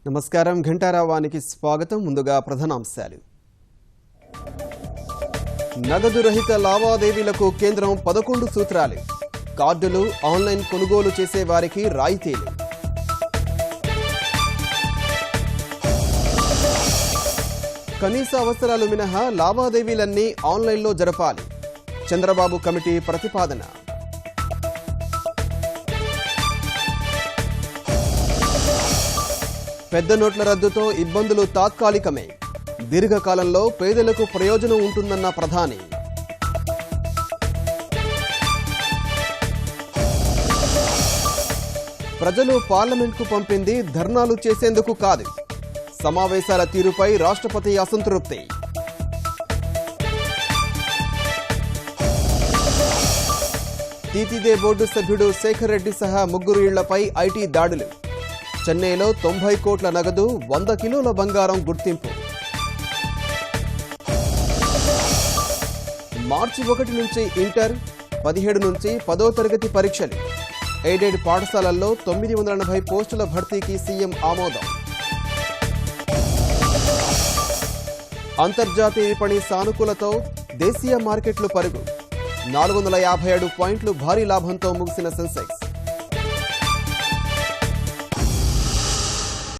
నమస్కారం ఘంటారావానికి స్వాగతం. ముందుగా ప్రధానాంశాలు. నగదు రహిత లావాదేవీలకు కేంద్రం 11 సూత్రాలు. కార్డులు ఆన్లైన్ కొనుగోలు చేసే వారికి రాయితీలు. కనీస అవసరాలు మినహా లావాదేవీలన్నీ ఆన్లైన్లో జరపాలి. చంద్రబాబు కమిటీ ప్రతిపాదన. పెద్ద నోట్ల రద్దుతో ఇబ్బందులు తాత్కాలికమే. దీర్ఘకాలంలో పేదలకు ప్రయోజనం ఉంటుందన్న ప్రధాని. ప్రజలు పార్లమెంట్కు పంపింది ధర్నాలు చేసేందుకు కాదు. సమావేశాల తీరుపై రాష్ట్రపతి అసంతృప్తి. టీటీదే బోర్డు సభ్యుడు శేఖర్ రెడ్డి సహా 3 ఇళ్లపై ఐటీ దాడులు. చెన్నైలో 90 కోట్ల నగదు, 100 కిలోల బంగారం గుర్తింపు. మార్చి 1 నుంచి ఇంటర్, 17 నుంచి 10వ తరగతి పరీక్షలు. ఎయిడెడ్ పాఠశాలల్లో 940 పోస్టుల భర్తీకి సీఎం ఆమోదం. అంతర్జాతీయ విపణి సానుకూలతో దేశీయ మార్కెట్లు పరుగు. 457 పాయింట్లు భారీ లాభంతో ముగిసిన సెన్సెక్స్.